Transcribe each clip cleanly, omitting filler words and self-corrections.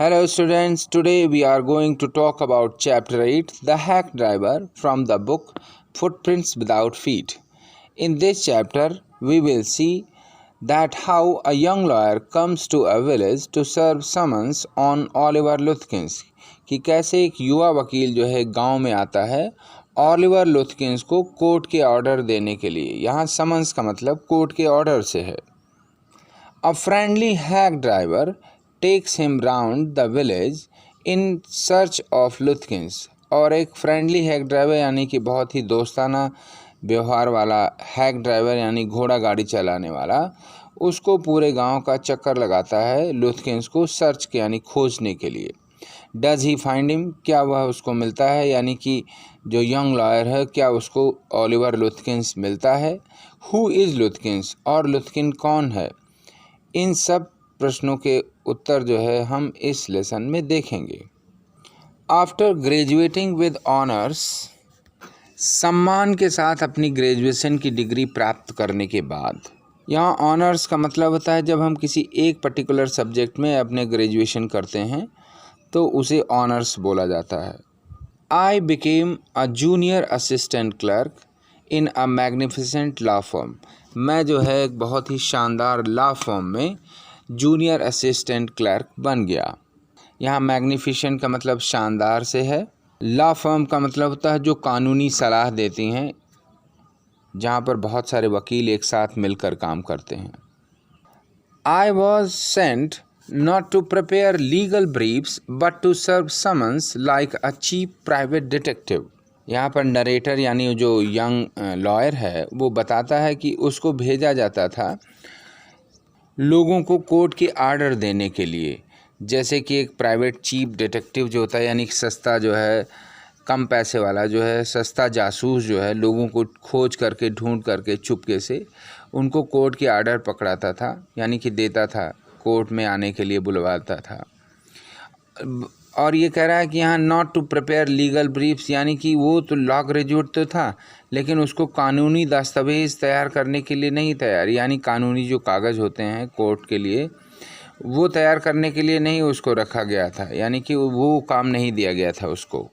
Hello students, today we are going to talk about chapter 8, The Hack Driver, from the book Footprints Without Feet. In this chapter, we will see that how a young lawyer comes to a village to serve summons on Oliver Lutkins, कि कैसे एक युवा वकील जो है गांव में आता है ऑलिवर लुथकिंस को कोर्ट के ऑर्डर देने के लिए। यहाँ समन्स का मतलब कोर्ट के ऑर्डर से है। A friendly hack driver takes him round the village in search of Lutkins। और एक फ्रेंडली हैक ड्राइवर यानी कि बहुत ही दोस्ताना व्यवहार वाला हैक ड्राइवर यानी घोड़ा गाड़ी चलाने वाला उसको पूरे गांव का चक्कर लगाता है लुथकिंस को सर्च के यानी खोजने के लिए। डज ही फाइंड हिम, क्या वह उसको मिलता है, यानी कि जो यंग लॉयर है क्या उसको ऑलिवर लुथकिंस मिलता है। हु इज़ लुथकिंस, और लुथकिन कौन है। इन सब प्रश्नों के उत्तर जो है हम इस लेसन में देखेंगे। आफ्टर ग्रेजुएटिंग विद ऑनर्स, सम्मान के साथ अपनी ग्रेजुएशन की डिग्री प्राप्त करने के बाद। यहाँ ऑनर्स का मतलब होता है जब हम किसी एक पर्टिकुलर सब्जेक्ट में अपने ग्रेजुएशन करते हैं तो उसे ऑनर्स बोला जाता है। I became a junior assistant clerk in a magnificent law firm. मैं जो है एक बहुत ही शानदार लॉ फर्म में जूनियर असिस्टेंट क्लर्क बन गया। यहाँ मैग्निफिसेंट का मतलब शानदार से है। लॉ फर्म का मतलब होता है जो कानूनी सलाह देती हैं, जहाँ पर बहुत सारे वकील एक साथ मिलकर काम करते हैं। I was sent not to prepare legal briefs but to serve summons like a cheap private detective. यहाँ पर नरेटर यानी जो यंग लॉयर है वो बताता है कि उसको भेजा जाता था लोगों को कोर्ट के आर्डर देने के लिए, जैसे कि एक प्राइवेट चीप डिटेक्टिव जो होता है यानी सस्ता जो है कम पैसे वाला जो है सस्ता जासूस जो है लोगों को खोज करके ढूंढ करके चुपके से उनको कोर्ट के आर्डर पकड़ाता था, यानी कि देता था, कोर्ट में आने के लिए बुलवाता था। और ये कह रहा है कि यहाँ not to prepare legal briefs, यानी कि वो तो लॉ ग्रेजुएट तो था लेकिन उसको कानूनी दस्तावेज़ तैयार करने के लिए नहीं तैयार, यानी कानूनी जो कागज़ होते हैं कोर्ट के लिए वो तैयार करने के लिए नहीं उसको रखा गया था, यानी कि वो काम नहीं दिया गया था उसको।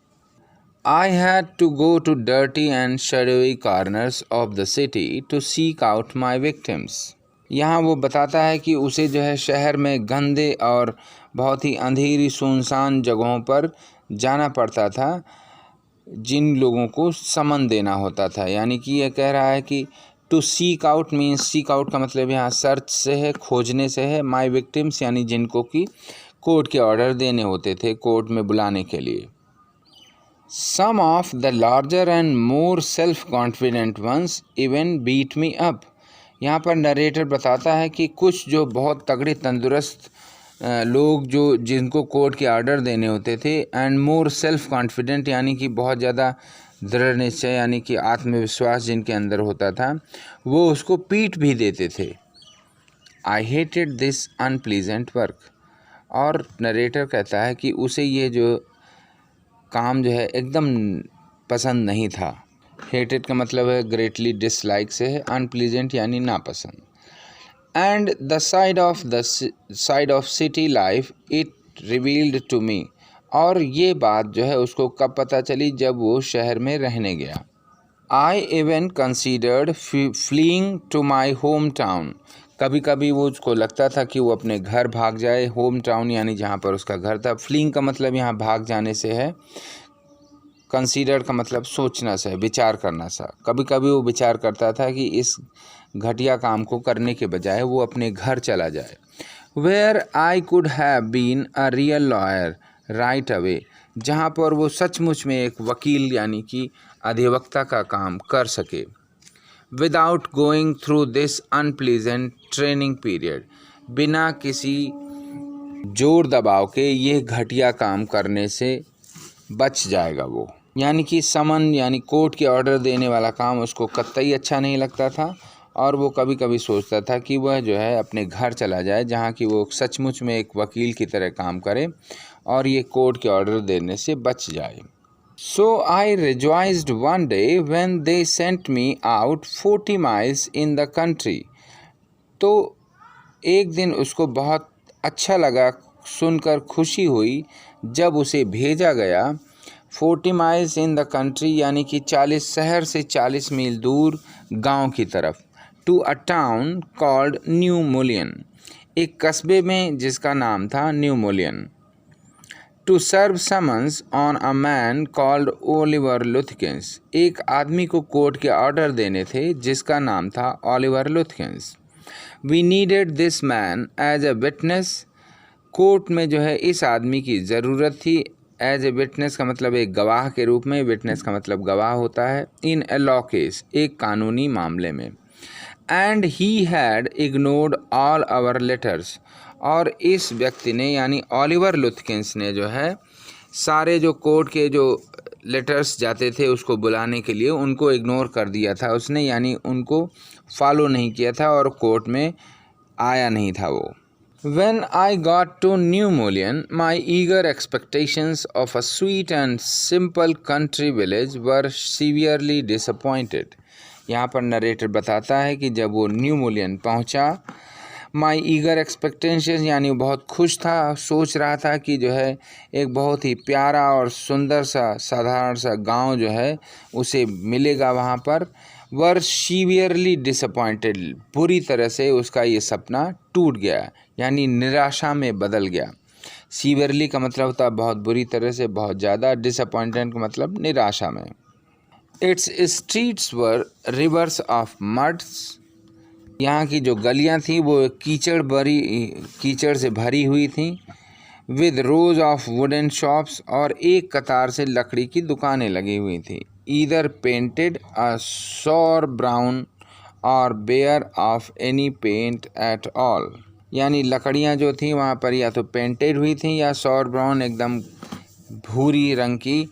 I had to go to dirty and shadowy corners of the city to seek out my victims. यहाँ वो बताता है कि उसे जो है शहर में गंदे और बहुत ही अंधेरी सुनसान जगहों पर जाना पड़ता था जिन लोगों को समन देना होता था। यानी कि ये कह रहा है कि to seek out means, seek out का मतलब यहाँ सर्च से है, खोजने से है। माई विक्टिम्स यानी जिनको कि कोर्ट के ऑर्डर देने होते थे कोर्ट में बुलाने के लिए। Some of the larger and more self confident ones even beat me up. यहाँ पर नरेटर बताता है कि कुछ जो बहुत तगड़े तंदुरुस्त लोग जो जिनको कोर्ट के आर्डर देने होते थे एंड मोर सेल्फ कॉन्फिडेंट यानी कि बहुत ज़्यादा दृढ़ निश्चय यानी कि आत्मविश्वास जिनके अंदर होता था वो उसको पीट भी देते थे। I hated this unpleasant work. और नरेटर कहता है कि उसे ये जो काम जो है एकदम पसंद नहीं था। हेटेड का मतलब है ग्रेटली डिसलाइक से है, अनप्लीजेंट यानी नापसंद। And the side of city life it revealed to me. और ये बात जो है उसको कब पता चली, जब वो शहर में रहने गया। I even considered fleeing to my home town. कभी कभी वो उसको लगता था कि वो अपने घर भाग जाए, होम टाउन यानी जहाँ पर उसका घर था। फ्लीइंग का मतलब यहाँ भाग जाने से है, कंसीडर का मतलब सोचना से, विचार करना सा। कभी कभी वो विचार करता था कि इस घटिया काम को करने के बजाय वो अपने घर चला जाए। Where I could have been a real lawyer right away. जहाँ पर वो सचमुच में एक वकील यानी कि अधिवक्ता का काम कर सके। Without going through this unpleasant training period. बिना किसी जोर दबाव के ये घटिया काम करने से बच जाएगा वो। यानी कि समन यानी कोर्ट के ऑर्डर देने वाला काम उसको कतई अच्छा नहीं लगता था और वो कभी कभी सोचता था कि वह जो है अपने घर चला जाए जहाँ कि वो सचमुच में एक वकील की तरह काम करे और ये कोर्ट के ऑर्डर देने से बच जाए। So I rejoiced one day when they sent me out 40 miles in the country. तो एक दिन उसको बहुत अच्छा लगा सुनकर खुशी हुई जब उसे भेजा गया 40 माइल्स इन द कंट्री, यानी कि 40 शहर से 40 मील दूर गांव की तरफ, to a town called New Mullion, एक कस्बे में जिसका नाम था New Mullion, to serve summons on a man called Oliver Lutkins, एक आदमी को कोर्ट के ऑर्डर देने थे जिसका नाम था Oliver Lutkins. We needed this man as a witness, court में जो है इस आदमी की ज़रूरत थी। एज ए विटनेस का मतलब एक गवाह के रूप में, विटनेस का मतलब गवाह होता है। इन ए लॉ केस, एक कानूनी मामले में। And he had ignored all our letters, और इस व्यक्ति ने यानी ओलिवर लुथकिंस ने जो है सारे जो कोर्ट के जो लेटर्स जाते थे उसको बुलाने के लिए, उनको इग्नोर कर दिया था उसने, यानी उनको फॉलो नहीं किया था और कोर्ट में आया नहीं था वो। When I got to New Mullion, my eager expectations of a sweet and simple country village were severely disappointed. यहाँ पर नरेटर बताता है कि जब वो न्यू मोलियन पहुँचा, माई ईगर एक्सपेक्टेशंस यानी वो बहुत खुश था, सोच रहा था कि जो है एक बहुत ही प्यारा और सुंदर सा साधारण सा गांव जो है उसे मिलेगा वहाँ पर। वर सीवियरली डिसअपॉइंटेड, बुरी तरह से उसका ये सपना टूट गया, यानी निराशा में बदल गया। सीवियरली का मतलब होता है बहुत बुरी तरह से, बहुत ज़्यादा। डिसअपॉइंटेड का मतलब निराशा में। It's streets were reverse of muds, यहाँ की जो गलियाँ थी वो कीचड़ से भरी हुई थी। With rose of wooden shops, और एक कतार से लकड़ी की दुकानें लगी हुई थी। Either painted a sour brown और bare of any paint at all, यानी लकड़ियाँ जो थी वहाँ पर या तो पेंटेड हुई थी या सॉर ब्राउन एकदम भूरी रंग की,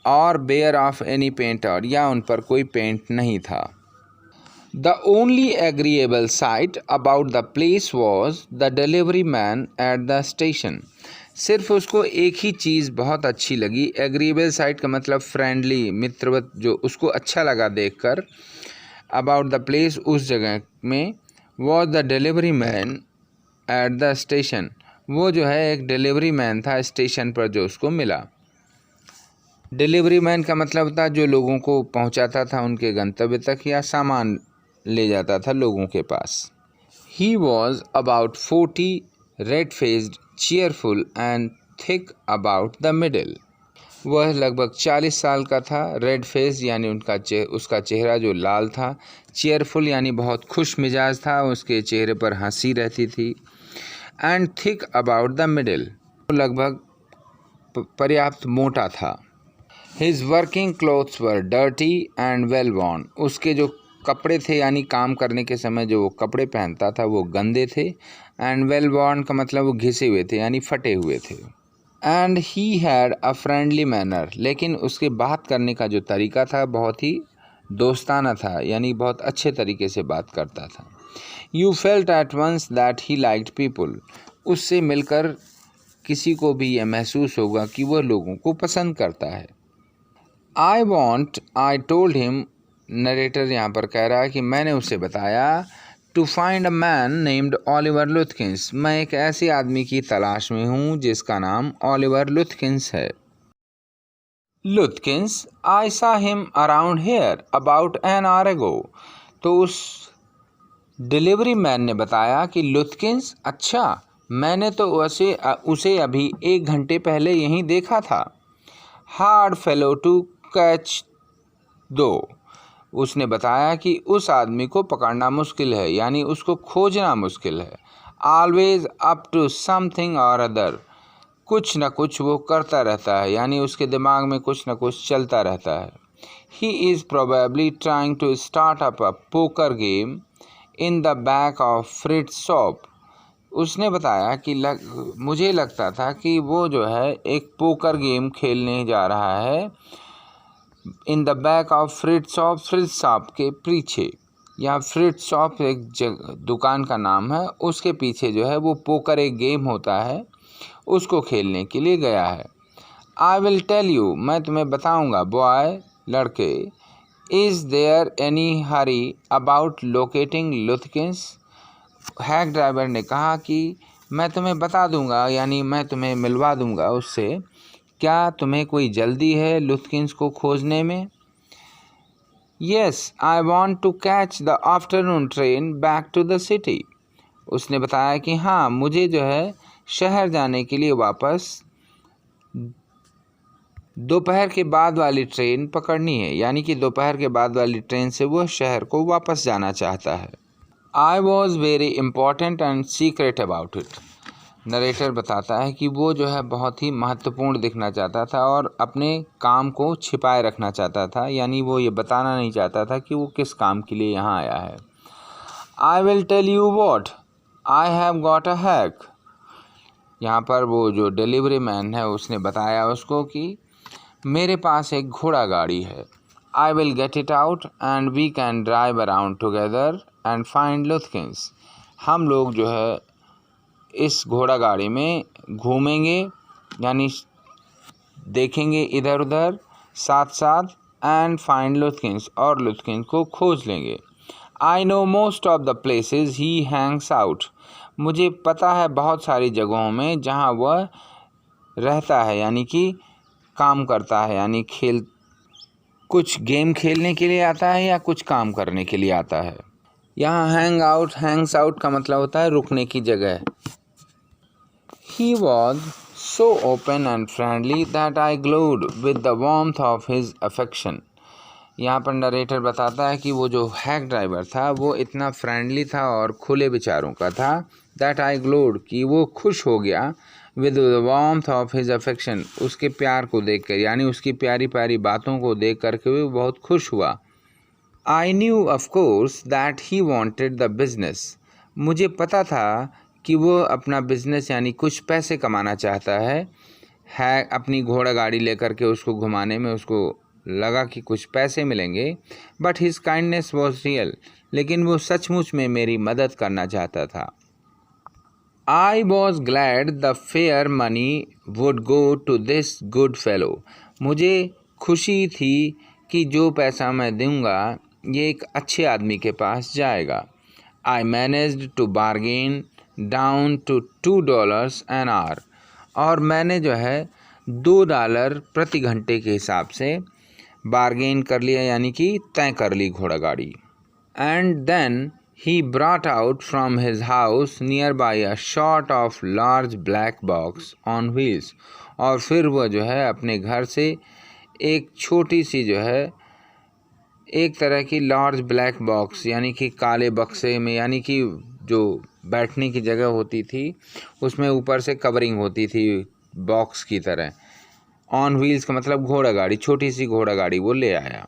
और बेयर ऑफ एनी पेंट, और या उन पर कोई पेंट नहीं था। The only agreeable sight about the place was the delivery man at the station. सिर्फ उसको एक ही चीज़ बहुत अच्छी लगी। एग्रीएबल साइट का मतलब फ्रेंडली, मित्रवत, जो उसको अच्छा लगा देखकर। अबाउट द प्लेस, उस जगह में। Was the delivery man at the station, वो जो है एक डिलीवरी मैन था स्टेशन पर जो उसको मिला। डिलीवरी मैन का मतलब होता है जो लोगों को पहुंचाता था उनके गंतव्य तक या सामान ले जाता था लोगों के पास। He was about 40, red faced, cheerful and thick about the middle, वह लगभग 40 साल का था। रेड फेस यानी उसका चेहरा जो लाल था। चीयरफुल यानी बहुत खुश मिजाज था, उसके चेहरे पर हंसी रहती थी। And thick about the middle, लगभग पर्याप्त मोटा था। His working clothes were dirty and well worn, उसके जो कपड़े थे यानी काम करने के समय जो वो कपड़े पहनता था वो गंदे थे। एंड वेल वॉर्न का मतलब वो घिसे हुए थे यानी फटे हुए थे। And he had a friendly manner, लेकिन उसके बात करने का जो तरीका था बहुत ही दोस्ताना था, यानी बहुत अच्छे तरीके से बात करता था। You felt at once that he liked people, उससे मिलकर किसी को भी यह महसूस होगा कि वह लोगों को पसंद करता है। आई टोल्ड हिम, नरेटर यहाँ पर कह रहा है कि मैंने उसे बताया, to find a man named Oliver Lutkins, मैं एक ऐसे आदमी की तलाश में हूँ जिसका नाम ओलिवर लुथकिंस है। Lutkins, I saw him around here about an hour ago, तो उस डिलीवरी मैन ने बताया कि लुथकिंस, अच्छा, मैंने तो उसे अभी 1 घंटे पहले यहीं देखा था। हार्ड फेलो टू कैच दो, उसने बताया कि उस आदमी को पकड़ना मुश्किल है, यानी उसको खोजना मुश्किल है। ऑलवेज अप टू समथिंग और अदर, कुछ न कुछ वो करता रहता है, यानी उसके दिमाग में कुछ न कुछ चलता रहता है। He is probably trying to start up a poker game in the back of Fritz shop, उसने बताया कि मुझे लगता था कि वो जो है एक पोकर गेम खेलने जा रहा है इन the back of Fritz shop, फ्रिट्स shop के पीछे, या फ्रिट्स शॉप एक दुकान का नाम है, उसके पीछे जो है वो पोकर एक गेम होता है उसको खेलने के लिए गया है। आई विल टेल यू, मैं तुम्हें बताऊंगा, बॉय, लड़के। Is there any hurry about locating Lutkins, hack driver ने कहा कि मैं तुम्हें बता दूंगा, यानी मैं तुम्हें मिलवा दूंगा उससे। क्या तुम्हें कोई जल्दी है लुथकिंस को खोजने में? Yes, I want to catch the afternoon train back to the city. उसने बताया कि हाँ, मुझे जो है शहर जाने के लिए वापस दोपहर के बाद वाली ट्रेन पकड़नी है, यानी कि दोपहर के बाद वाली ट्रेन से वह शहर को वापस जाना चाहता है। I was very important and secret about it. Narrator बताता है कि वो जो है बहुत ही महत्वपूर्ण दिखना चाहता था और अपने काम को छिपाए रखना चाहता था, यानी वो ये बताना नहीं चाहता था कि वो किस काम के लिए यहाँ आया है। I will tell you what, I have got a hack. यहाँ पर वो जो डिलीवरी मैन है उसने बताया उसको कि मेरे पास एक घोड़ा गाड़ी है। I will get it out and we can drive around together and find Lutkins. हम लोग जो है इस घोड़ा गाड़ी में घूमेंगे, यानी देखेंगे इधर उधर साथ साथ, एंड फाइंड लुथकिंस, और लुथकिंस को खोज लेंगे। I know most of the places he Hanks out. मुझे पता है बहुत सारी जगहों में जहाँ वह रहता है, यानी कि काम करता है, यानी कुछ गेम खेलने के लिए आता है या कुछ काम करने के लिए आता है। यहाँ हैंग्स आउट का मतलब होता है रुकने की जगह। He was so open and friendly that I glowed with the warmth of his affection. यहाँ पर नरेटर बताता है कि वो जो हैक ड्राइवर था वो इतना फ्रेंडली था और खुले विचारों का था, that I glowed कि वो खुश हो गया, with the warmth of his affection उसके प्यार को देखकर, यानी उसकी प्यारी प्यारी बातों को देख करके वो बहुत खुश हुआ। I knew of course that he wanted the business. मुझे पता था कि वो अपना बिजनेस यानी कुछ पैसे कमाना चाहता है अपनी घोड़ा गाड़ी लेकर के उसको घुमाने में उसको लगा कि कुछ पैसे मिलेंगे। But his kindness was real, लेकिन वो सचमुच में मेरी मदद करना चाहता था। I was glad the fare money would go to this good fellow. मुझे खुशी थी कि जो पैसा मैं दूंगा ये एक अच्छे आदमी के पास जाएगा। I managed to bargain down to $2 an hour. और मैंने जो है $2 प्रति घंटे के हिसाब से बार्गेन कर लिया, यानी कि तय कर ली घोड़ा गाड़ी। And then he brought out from his house near by a sort of large black box on wheels. और फिर वह जो है अपने घर से एक छोटी सी जो है एक तरह की लार्ज ब्लैक बॉक्स, यानी कि काले बक्से में, यानी कि जो बैठने की जगह होती थी उसमें ऊपर से कवरिंग होती थी बॉक्स की तरह। ऑन व्हील्स का मतलब घोड़ा गाड़ी, छोटी सी घोड़ा गाड़ी वो ले आया।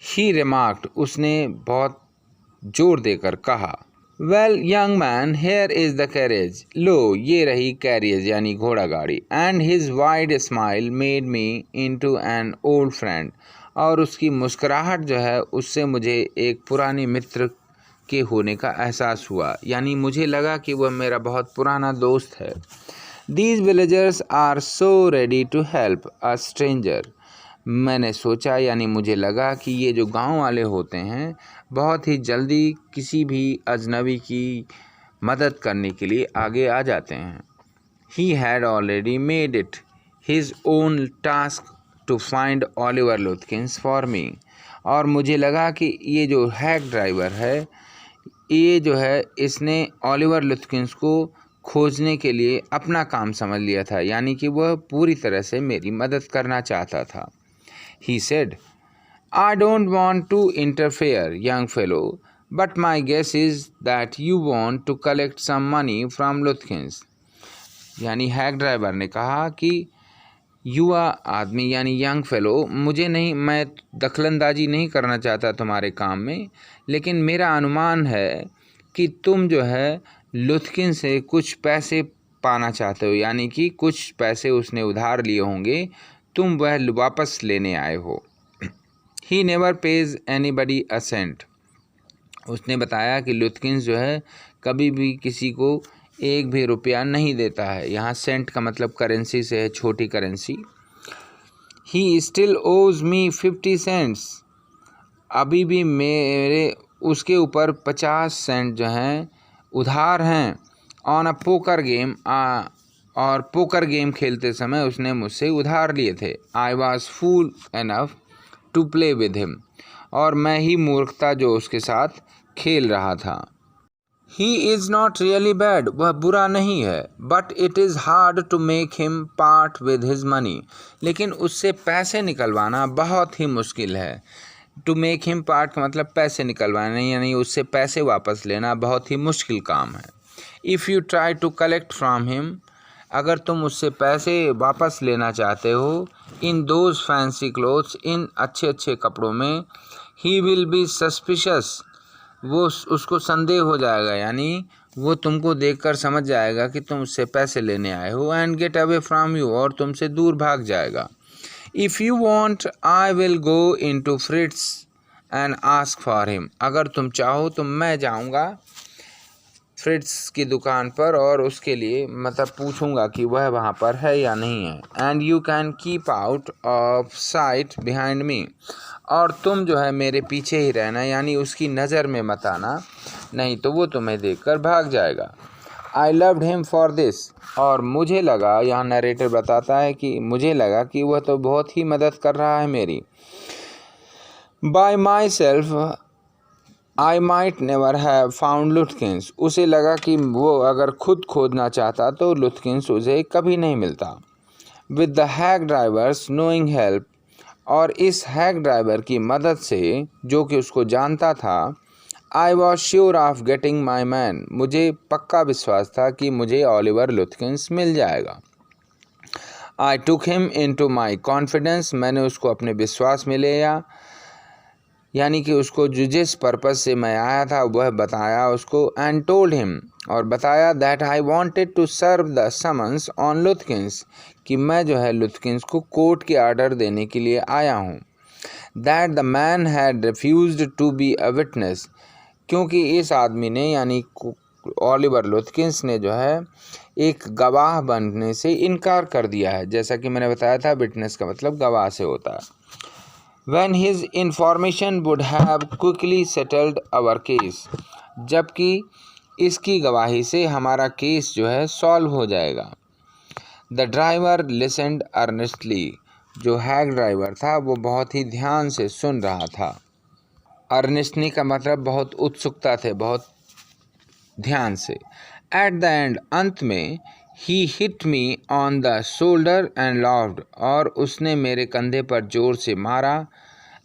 ही रिमार्क्ड, उसने बहुत जोर देकर कहा, well young man, here is the carriage. लो, ये रही कैरियज यानी घोड़ा गाड़ी। And his wide smile made me into an old friend. और उसकी मुस्कुराहट जो है उससे मुझे एक पुराने मित्र के होने का एहसास हुआ, यानी मुझे लगा कि वह मेरा बहुत पुराना दोस्त है। These villagers are so ready to help a stranger. मैंने सोचा, यानी मुझे लगा कि ये जो गांव वाले होते हैं बहुत ही जल्दी किसी भी अजनबी की मदद करने के लिए आगे आ जाते हैं। He had already made it his own task to find Oliver Lutkins for me. और मुझे लगा कि ये जो हैक ड्राइवर है ये जो है इसने ओलिवर लुथकिंस को खोजने के लिए अपना काम समझ लिया था, यानी कि वह पूरी तरह से मेरी मदद करना चाहता था। He said, I don't want to interfere, young fellow, but my guess is that you want to collect some money from Luthkins. यानी हैक ड्राइवर ने कहा कि युवा आदमी यानी यंग फेलो, मुझे नहीं, मैं दखलंदाजी नहीं करना चाहता तुम्हारे काम में, लेकिन मेरा अनुमान है कि तुम जो है लुथकिन से कुछ पैसे पाना चाहते हो, यानी कि कुछ पैसे उसने उधार लिए होंगे, तुम वह वापस लेने आए हो। He never pays anybody a cent. उसने बताया कि लुथकिंस जो है कभी भी किसी को एक भी रुपया नहीं देता है। यहाँ सेंट का मतलब करेंसी से है, छोटी करेंसी। ही स्टिल ओज मी 50 सेंट्स। अभी भी मेरे उसके ऊपर 50 सेंट जो हैं उधार हैं। ऑन अ पोकर गेम, और पोकर गेम खेलते समय उसने मुझसे उधार लिए थे। I was fool enough to play with him, और मैं ही मूर्ख था जो उसके साथ खेल रहा था। He is not really bad, वह बुरा नहीं है, but it is hard to make him part with his money, लेकिन उससे पैसे निकलवाना बहुत ही मुश्किल है। टू मेक हिम पार्ट का मतलब पैसे निकलवाना, यानी उससे पैसे वापस लेना बहुत ही मुश्किल काम है। If you try to collect from him, अगर तुम उससे पैसे वापस लेना चाहते हो, इन दोज फैंसी क्लोथ्स, इन अच्छे अच्छे कपड़ों में, ही विल बी सस्पिशस, वो उसको संदेह हो जाएगा, यानी वो तुमको देखकर समझ जाएगा कि तुम उससे पैसे लेने आए हो, and get away from you, और तुमसे दूर भाग जाएगा। If you want I will go in to Fritz and ask for him, अगर तुम चाहो तो मैं जाऊँगा फ्रिट्स की दुकान पर और उसके लिए मतलब पूछूंगा कि वह वहाँ पर है या नहीं है। And you can keep out of site behind me, और तुम जो है मेरे पीछे ही रहना, यानी उसकी नज़र में मत आना, नहीं तो वो तुम्हें देखकर भाग जाएगा। I loved him for this, और मुझे लगा, यहाँ नरेटर बताता है कि मुझे लगा कि वह तो बहुत ही मदद कर रहा है मेरी। By myself I might never have found Lutkins, उसे लगा कि वो अगर खुद खोजना चाहता तो लुथकिंस उसे कभी नहीं मिलता। With the hack drivers knowing help, और इस हैक ड्राइवर की मदद से, जो कि उसको जानता था, I was sure of getting my man, मुझे पक्का विश्वास था कि मुझे ओलिवर लुथकिंस मिल जाएगा। I took him into my confidence, मैंने उसको अपने विश्वास में ले लिया, यानी कि उसको जिस पर्पज़ से मैं आया था वह बताया उसको। एंड टोल्ड हिम, और बताया, that I wanted to serve the summons on Lutkins, कि मैं जो है लुथकिंस को कोर्ट के आर्डर देने के लिए आया हूँ। That the man had refused to be a witness, क्योंकि इस आदमी ने, यानी ओलिवर लुथकिंस ने जो है एक गवाह बनने से इनकार कर दिया है। जैसा कि मैंने बताया था, विटनेस का मतलब गवाह से होता है। When his information would have quickly settled our case, जबकि इसकी गवाही से हमारा केस जो है सॉल्व हो जाएगा। The driver listened earnestly, जो हैक ड्राइवर था वो बहुत ही ध्यान से सुन रहा था। अर्नेस्टली का मतलब बहुत उत्सुकता थे, बहुत ध्यान से। At the end, अंत में, he hit me on the shoulder and laughed, और उसने मेरे कंधे पर जोर से मारा,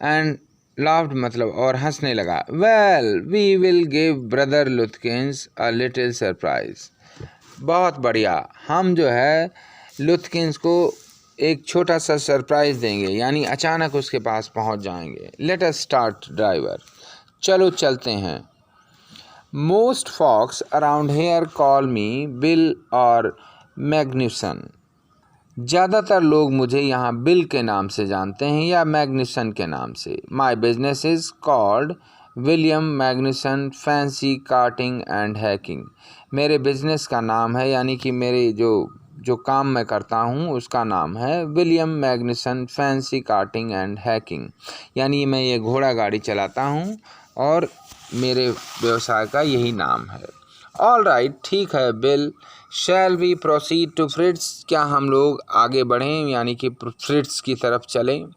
एंड laughed मतलब और हंसने लगा। Well, we will give brother लुथकिंस a little surprise, बहुत बढ़िया, हम जो है लुथकिंस को एक छोटा सा सरप्राइज देंगे, यानी अचानक उसके पास पहुंच जाएंगे। Let us start ड्राइवर, चलो चलते हैं। Most folks around here call me Bill और मैग्न्यूसन, ज़्यादातर लोग मुझे यहाँ बिल के नाम से जानते हैं या मैग्न्यूसन के नाम से। My business is called William Magnuson fancy carting and hacking, मेरे बिजनेस का नाम है, यानी कि मेरे जो काम मैं करता हूँ उसका नाम है William Magnuson fancy carting and hacking, यानी मैं ये घोड़ा गाड़ी चलाता हूँ और मेरे व्यवसाय का यही नाम है। ऑल राइट, ठीक है Bill, shall we proceed to Fritz, क्या हम लोग आगे बढ़ें, यानी कि फ्रिट्स की तरफ चलें।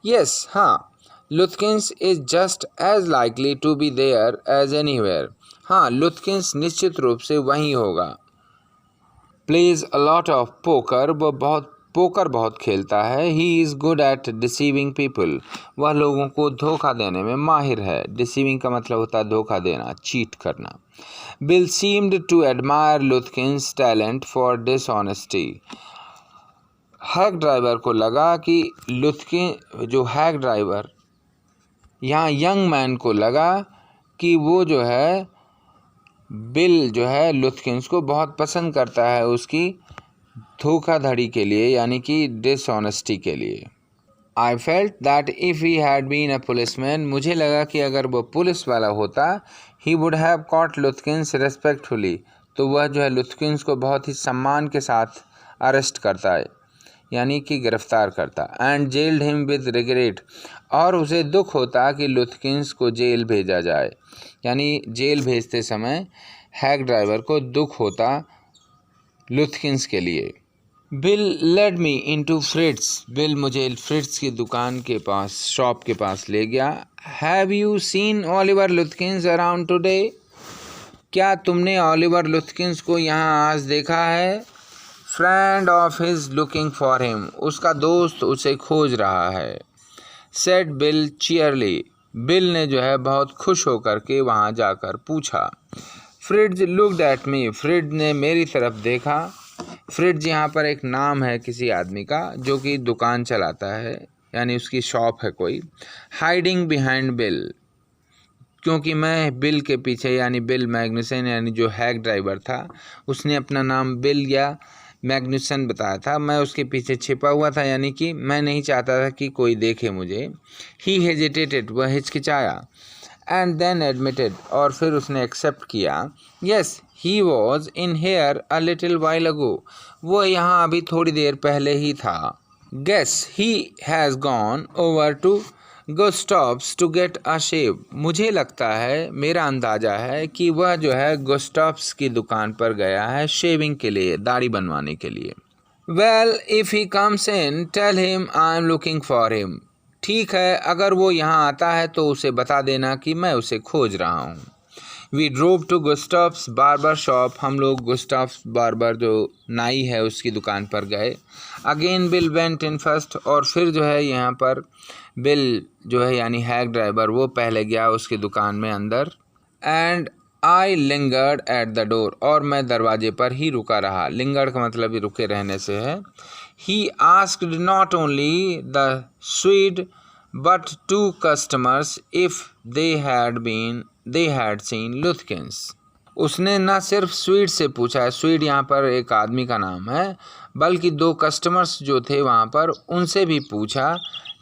यस, हाँ, Lutkins is just as likely to be there as anywhere, हाँ, लुथकिंस निश्चित रूप से वहीं होगा। Plays a lot of poker, वह पोकर बहुत खेलता है। He is good at deceiving people, वह लोगों को धोखा देने में माहिर है। डिसीविंग का मतलब होता है धोखा देना, चीट करना। Bill seemed to admire Lutkins talent for dishonesty, hack driver को लगा कि लुथकिन जो हैक ड्राइवर, यहाँ यंग मैन को लगा कि वो जो है बिल जो है लुथकिंस को बहुत पसंद करता है उसकी धोखाधड़ी के लिए, यानी कि डिसऑनेस्टी के लिए। I felt that if he had been a policeman, मुझे लगा कि अगर वो पुलिस वाला होता, he would have caught Lutkins respectfully, तो वह जो है लुथकिंस को बहुत ही सम्मान के साथ अरेस्ट करता है, यानी कि गिरफ्तार करता। And gelled him with regret, और उसे दुख होता कि लुथकिंस को जेल भेजा जाए, यानी जेल भेजते समय हैक ड्राइवर को दुख होता लुथकिंस के लिए। Bill led me into फ्रिट्स, bill मुझे फ्रिट्स की दुकान के पास, शॉप के पास ले गया। Have you seen Oliver Lutkins around today, क्या तुमने ओलिवर लुथकिंस को यहाँ आज देखा है? Friend of his looking for him, उसका दोस्त उसे खोज रहा है। सेड बिल चीयरली, बिल ने जो है बहुत खुश होकर के वहाँ जाकर पूछा। फ्रिट्ज लुक्ड एट मी, फ्रिड ने मेरी तरफ देखा। फ्रिट्ज यहाँ पर एक नाम है किसी आदमी का जो कि दुकान चलाता है, यानी उसकी शॉप है कोई। हाइडिंग बिहाइंड बिल, क्योंकि मैं बिल के पीछे, यानी बिल मैग्नुसन, यानी जो हैक ड्राइवर था, उसने अपना नाम बिल या मैग्नुसन बताया था, मैं उसके पीछे छिपा हुआ था, यानी कि मैं नहीं चाहता था कि कोई देखे मुझे। ही हेजिटेटेड, वह हिचकिचाया। एंड देन एडमिटेड, और फिर उसने एक्सेप्ट किया। Yes he was in here a little while ago, वो यहाँ अभी थोड़ी देर पहले ही था। Guess he has gone over to Gustaf's to get a shave, मुझे लगता है, मेरा अंदाज़ा है कि वह जो है गुस्टॉप्स की दुकान पर गया है शेविंग के लिए, दाढ़ी बनवाने के लिए। Well if he comes in tell him I am looking for him, ठीक है, अगर वो यहाँ आता है तो उसे बता देना कि मैं उसे खोज रहा हूँ। We drove to Gustaf's barber shop, हम लोग गुस्टॉप्स बार्बर जो नाई है उसकी दुकान पर गए। Again bill went in first, और फिर जो है यहाँ पर बिल जो है यानी हैक ड्राइवर वो पहले गया उसकी दुकान में अंदर। And I lingered at the door, और मैं दरवाजे पर ही रुका रहा। लिंगर्ड का मतलब ही रुके रहने से है। He asked not only the Swede but to customers if they had seen Lutkins, उसने न सिर्फ स्वीड से पूछा है, स्वीड यहाँ पर एक आदमी का नाम है, बल्कि 2 कस्टमर्स जो थे वहाँ पर उनसे भी पूछा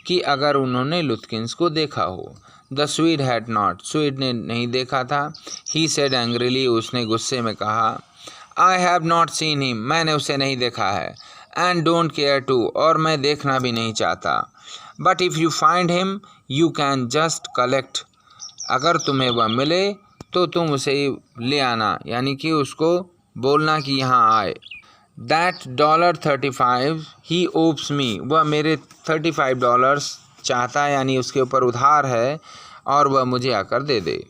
कि अगर उन्होंने लुथकिंस को देखा हो। द स्वीड हैड नॉट, स्वीड ने नहीं देखा था। ही सेड एंग्रीली, उसने गुस्से में कहा। I have not seen him, मैंने उसे नहीं देखा है। एंड डोंट केयर टू, और मैं देखना भी नहीं चाहता। But if you find him you can just collect, अगर तुम्हें वह मिले तो तुम उसे ले आना, यानी कि उसको बोलना कि यहाँ आए। दैट $35 ही ओप्स मी, वह मेरे $35 चाहता है, यानी उसके ऊपर उधार है और वह मुझे आकर दे दे।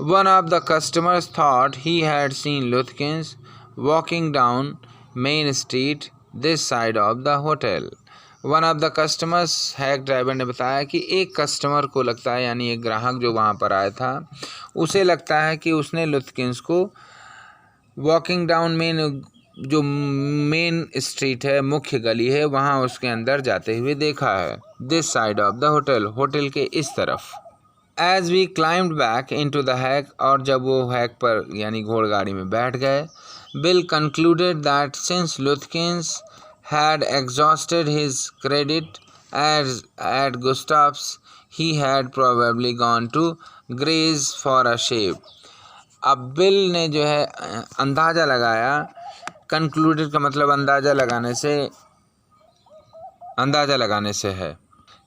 One of the customers thought he had seen Lutkins walking down main street this side of the hotel. One of the customers, hack driver ने बताया कि एक कस्टमर को लगता है, यानी एक ग्राहक जो वहाँ पर आया था, उसे लगता है कि उसने लुथकिंस को वॉकिंग डाउन मेन, जो मेन स्ट्रीट है, मुख्य गली है, वहाँ उसके अंदर जाते हुए देखा है। This side of the hotel, hotel के इस तरफ। As we climbed back into the hack, और जब वो हैक पर यानी घोड़गाड़ी में बैठ गए, Bill concluded that since Lutkins had exhausted his credit as at Gustav's, he had probably gone to Gray's for a shave. अब बिल ने जो है अंदाज़ा लगाया, कंक्लूडेड का मतलब अंदाज़ा लगाने से है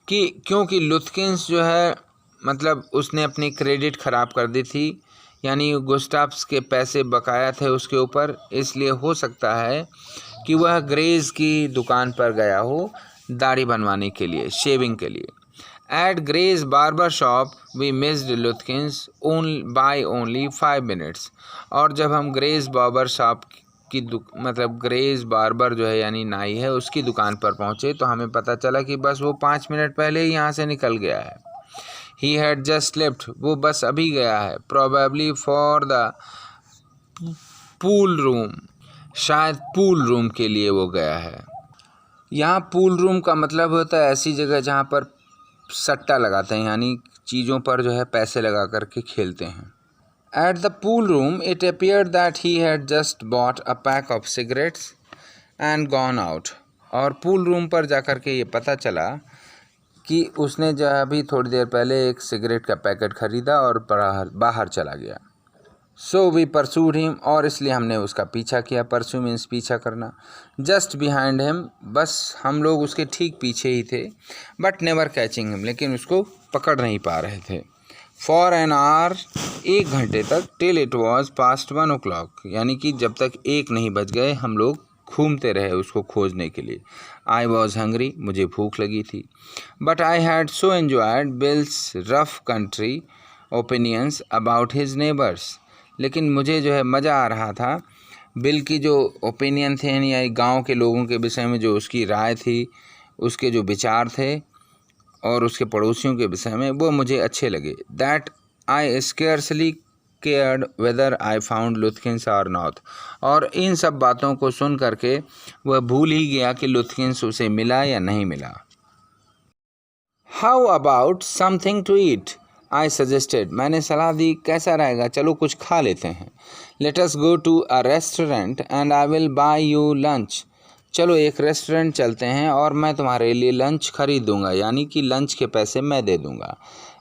कि क्योंकि लुथकिंस जो है मतलब उसने अपनी क्रेडिट ख़राब कर दी थी, यानी गुस्टाफ्स के पैसे बकाया थे उसके ऊपर, इसलिए हो सकता है कि वह ग्रेज की दुकान पर गया हो दाढ़ी बनवाने के लिए, शेविंग के लिए। At Gray's barber shop we missed Lutkins by only 5 minutes, और जब हम ग्रेज बार्बर शॉप की मतलब ग्रेज बार्बर जो है यानी नाई है उसकी दुकान पर पहुँचे तो हमें पता चला कि बस वो 5 मिनट पहले ही यहाँ से निकल गया है। ही हैड जस्ट लेफ्ट, वो बस अभी गया है। Probably for the pool room, शायद पूल रूम के लिए वो गया है। यहाँ पूल रूम का मतलब होता है ऐसी जगह जहाँ पर सट्टा लगाते हैं, यानी चीज़ों पर जो है पैसे लगा कर के खेलते हैं। At the pool room it appeared that he had just bought a pack of cigarettes and gone out, और पूल रूम पर जाकर के ये पता चला कि उसने जो अभी थोड़ी देर पहले एक सिगरेट का पैकेट ख़रीदा और बाहर चला गया। सो वी परसूड हिम, और इसलिए हमने उसका पीछा किया। परसू मीन्स पीछा करना। जस्ट बिहाइंड हिम, बस हम लोग उसके ठीक पीछे ही थे। बट नेवर कैचिंग हिम, लेकिन उसको पकड़ नहीं पा रहे थे। फॉर एन आवर, 1 घंटे तक, till it was past 1 o'clock, यानी कि जब तक 1 नहीं बज गए हम लोग घूमते रहे उसको खोजने के लिए। आई वॉज हंग्री, मुझे भूख लगी थी। But I had so enjoyed bills rough country opinions about his neighbours, लेकिन मुझे जो है मज़ा आ रहा था बिल की जो ओपिनियन थे यानी गांव के लोगों के विषय में जो उसकी राय थी, उसके जो विचार थे और उसके पड़ोसियों के विषय में, वो मुझे अच्छे लगे। That I scarcely cared whether I found Lutkins or not, और इन सब बातों को सुन करके वह भूल ही गया कि लुथकिंस उसे मिला या नहीं मिला। How about something to eat, I suggested, मैंने सलाह दी कैसा रहेगा चलो कुछ खा लेते हैं। Let us go to a restaurant and I will buy you lunch, चलो एक रेस्टोरेंट चलते हैं और मैं तुम्हारे लिए लंच खरीद दूंगा, यानी कि लंच के पैसे मैं दे दूंगा।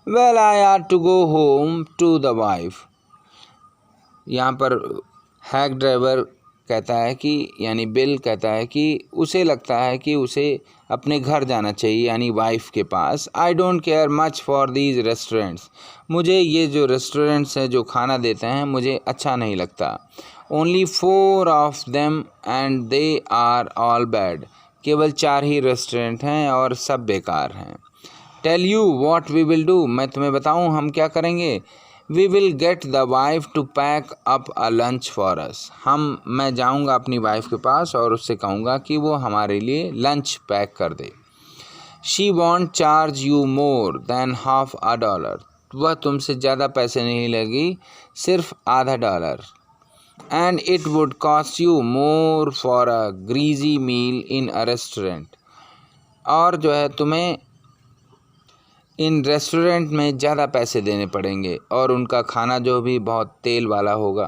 Well I are to go home to the wife, यहाँ पर हैक ड्राइवर कहता है कि यानी बिल कहता है कि उसे लगता है कि उसे अपने घर जाना चाहिए यानी वाइफ के पास। I don't care much for these restaurants, मुझे ये जो रेस्टोरेंट्स हैं जो खाना देते हैं मुझे अच्छा नहीं लगता। Only 4 of them and they are all bad, केवल 4 ही रेस्टोरेंट हैं और सब बेकार हैं। Tell you what we will do, मैं तुम्हें बताऊं हम क्या करेंगे। We will get the wife to pack up a lunch for us, मैं जाऊंगा अपनी वाइफ के पास और उससे कहूँगा कि वो हमारे लिए लंच पैक कर दे। She won't charge you more than $half, वह तुमसे ज़्यादा पैसे नहीं लेगी, सिर्फ $0.50। And it would cost you more for a greasy meal in a restaurant, और जो है तुम्हें इन रेस्टोरेंट में ज़्यादा पैसे देने पड़ेंगे और उनका खाना जो भी बहुत तेल वाला होगा।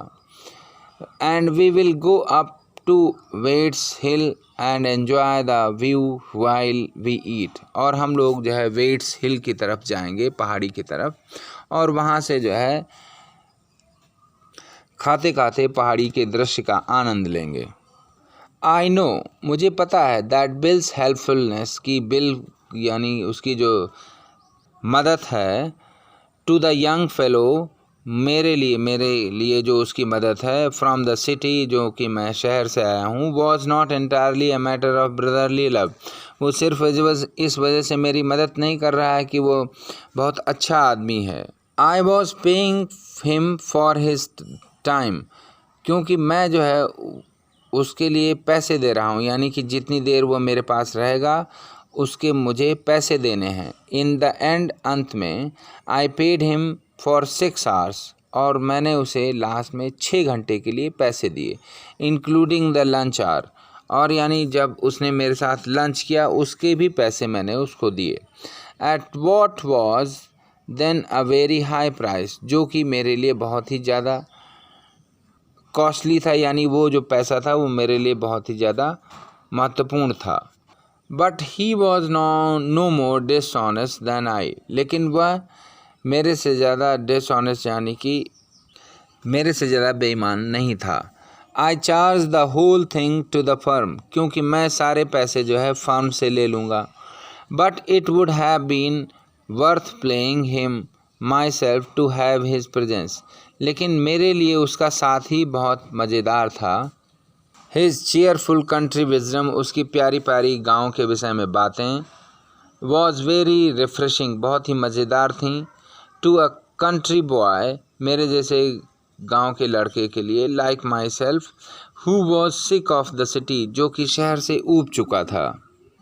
And we will go up to Waits Hill and enjoy the view while we eat, और हम लोग जो है वेट्स हिल की तरफ जाएंगे, पहाड़ी की तरफ, और वहाँ से जो है खाते खाते पहाड़ी के दृश्य का आनंद लेंगे। आई नो, मुझे पता है, दैट बिल्स हेल्पफुलनेस, की बिल यानी उसकी जो मदद है, टू द यंग फेलो, मेरे लिए जो उसकी मदद है, फ्रॉम द सिटी, जो कि मैं शहर से आया हूँ, was not entirely a matter of brotherly love, वो सिर्फ इस वजह से मेरी मदद नहीं कर रहा है कि वो बहुत अच्छा आदमी है। I was paying him for his time, क्योंकि मैं जो है उसके लिए पैसे दे रहा हूँ, यानी कि जितनी देर वो मेरे पास रहेगा उसके मुझे पैसे देने हैं। इन द एंड, अंत में, I paid him for 6 hours, और मैंने उसे लास्ट में 6 घंटे के लिए पैसे दिए, इंक्लूडिंग द लंच आवर, और यानी जब उसने मेरे साथ लंच किया उसके भी पैसे मैंने उसको दिए। At what was then a very high price, जो कि मेरे लिए बहुत ही ज़्यादा कॉस्टली था, यानी वो जो पैसा था वो मेरे लिए बहुत ही ज़्यादा महत्वपूर्ण था। But he was no more dishonest than I, लेकिन वह मेरे से ज़्यादा डिसऑनेस्ट यानी कि मेरे से ज़्यादा बेईमान नहीं था। I charge the whole thing to the firm, क्योंकि मैं सारे पैसे जो है फर्म से ले लूँगा। But it would have been worth playing him myself to have his presence, लेकिन मेरे लिए उसका साथ ही बहुत मज़ेदार था। हिज चेयरफुल कंट्री विजडम, उसकी प्यारी प्यारी गाँव के विषय में बातें, वॉज वेरी रिफ्रेशिंग, बहुत ही मज़ेदार थीं। टू अ कंट्री बॉय, मेरे जैसे गांव के लड़के के लिए, like myself, who was sick of the city, जो कि शहर से ऊब चुका था।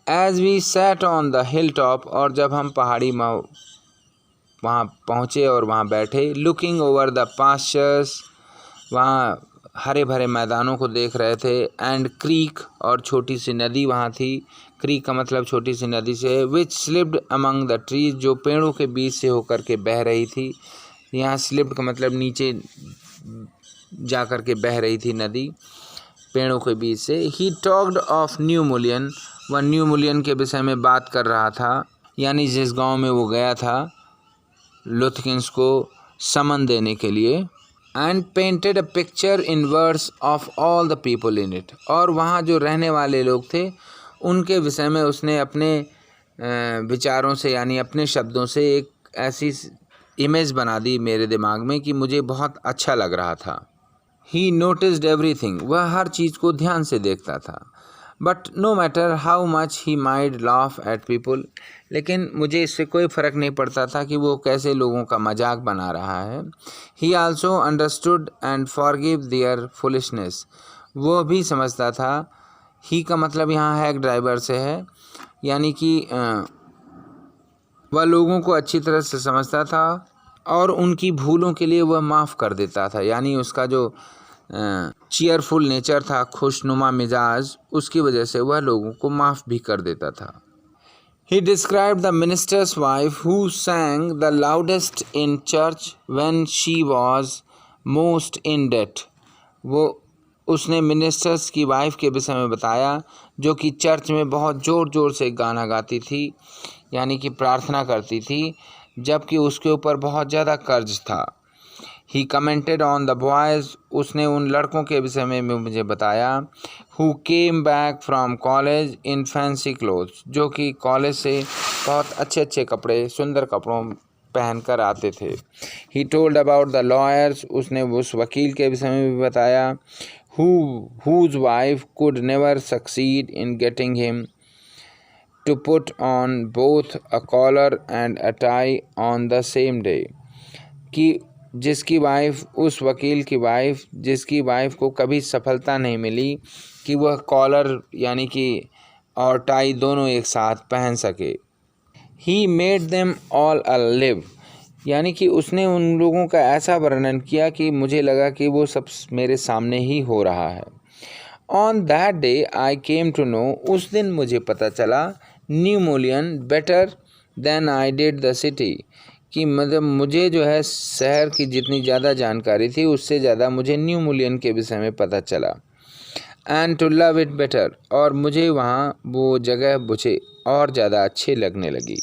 As we sat on the hill top, और जब हम पहाड़ी में वहाँ पहुँचे और वहाँ बैठे, लुकिंग ओवर द पास्चर्स, वहाँ हरे भरे मैदानों को देख रहे थे, एंड क्रीक, और छोटी सी नदी वहाँ थी, क्रीक का मतलब छोटी सी नदी से, विच स्लिप्ड अमंग द ट्रीज, जो पेड़ों के बीच से होकर के बह रही थी। यहाँ स्लिप्ड का मतलब नीचे जा कर के बह रही थी नदी पेड़ों के बीच से। ही टॉक्ड ऑफ न्यू मुलियन, वह न्यू मुलियन के विषय में बात कर रहा था, यानी जिस गांव में वो गया था लुथकिंस को समन देने के लिए। And painted a picture in words of all the people in it, और वहाँ जो रहने वाले लोग थे उनके विषय में उसने अपने विचारों से यानी अपने शब्दों से एक ऐसी इमेज बना दी मेरे दिमाग में कि मुझे बहुत अच्छा लग रहा था। ही नोटिस्ड एवरीथिंग, वह हर चीज़ को ध्यान से देखता था। But no matter how much he might laugh at people, लेकिन मुझे इससे कोई फ़र्क नहीं पड़ता था कि वो कैसे लोगों का मजाक बना रहा है। He also understood and forgive their foolishness, वो भी समझता था। ही का मतलब यहाँ हैक ड्राइवर से है, यानी कि वह लोगों को अच्छी तरह से समझता था और उनकी भूलों के लिए वह माफ़ कर देता था। यानी उसका जो चीयरफुल नेचर था, खुशनुमा मिजाज, उसकी वजह से वह लोगों को माफ़ भी कर देता था। He described the minister's wife who sang the loudest in church when she was most in debt. उसने मिनिस्टर्स की वाइफ के विषय में बताया जो कि चर्च में बहुत ज़ोर ज़ोर से गाना गाती थी, यानी कि प्रार्थना करती थी, जबकि उसके ऊपर बहुत ज़्यादा कर्ज था। He commented on the boys, उसने उन लड़कों के विषय में मुझे बताया, who came back from college in fancy clothes, जो कि कॉलेज से बहुत अच्छे अच्छे कपड़े, सुंदर कपड़ों पहन कर आते थे। He told about the lawyers, उसने उस वकील के विषय में भी बताया, whose wife could never succeed in getting him to put on both a collar and a tie on the same day, कि जिसकी वाइफ, उस वकील की वाइफ जिसकी वाइफ को कभी सफलता नहीं मिली कि वह कॉलर यानी कि और टाई दोनों एक साथ पहन सके। He made them all a live, यानी कि उसने उन लोगों का ऐसा वर्णन किया कि मुझे लगा कि वो सब मेरे सामने ही हो रहा है। On that day I came to know, उस दिन मुझे पता चला, New Mullion better than I did the city, कि मतलब मुझे जो है शहर की जितनी ज़्यादा जानकारी थी उससे ज़्यादा मुझे न्यू मोलियन के विषय में पता चला। And to love it better, और मुझे वहाँ वो जगह मुझे और ज़्यादा अच्छी लगने लगी।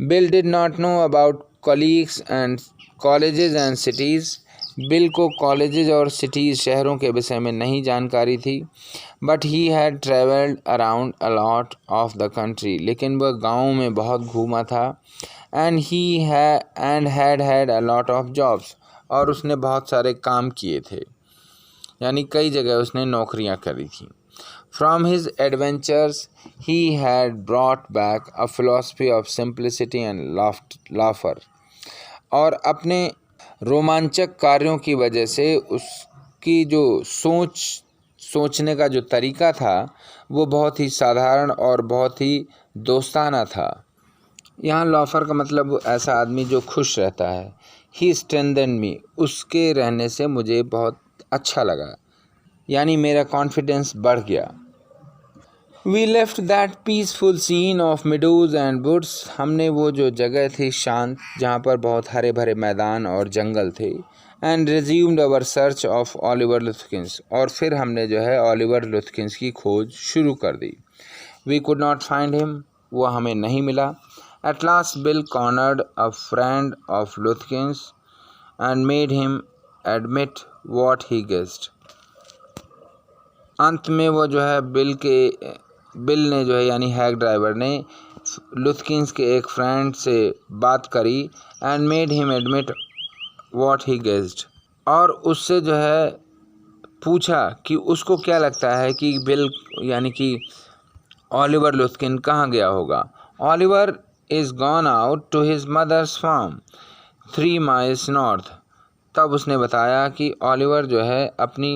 Bill did not know about colleagues and colleges and cities, bill को कॉलेजेस और सिटीज़ शहरों के विषय में नहीं जानकारी थी। But he had travelled around a lot of the country, लेकिन वह गाँव में बहुत घूमा था। And he had a lot of jobs, और उसने बहुत सारे काम किए थे, यानी कई जगह उसने नौकरियां करी थी। From his adventures he had brought back a philosophy of simplicity and laughter, और अपने रोमांचक कार्यों की वजह से उसकी जो सोचने का जो तरीका था वो बहुत ही साधारण और बहुत ही दोस्ताना था। यहाँ लॉफर का मतलब ऐसा आदमी जो खुश रहता है। ही स्ट्रेंथेंड मी, उसके रहने से मुझे बहुत अच्छा लगा, यानी मेरा कॉन्फिडेंस बढ़ गया। We left that peaceful scene of meadows and woods, हमने वो जो जगह थी शांत, जहाँ पर बहुत हरे भरे मैदान और जंगल थे। And resumed our search of Oliver Lutkins, और फिर हमने जो है ओलिवर लुथकिंस की खोज शुरू कर दी। We could not find him, वो हमें नहीं मिला। At last Bill cornered a friend of Luthkin's and made him admit what he guessed. अंत में वो जो है बिल ने जो है यानी हैक ड्राइवर ने लुथकिंस के एक फ्रेंड से बात करी and made him admit what he guessed, और उससे जो है पूछा कि उसको क्या लगता है कि बिल यानी कि ओलिवर लुथकिन कहाँ गया होगा। Oliver is gone out to his mother's farm 3 miles north, तब उसने बताया कि ओलिवर जो है अपनी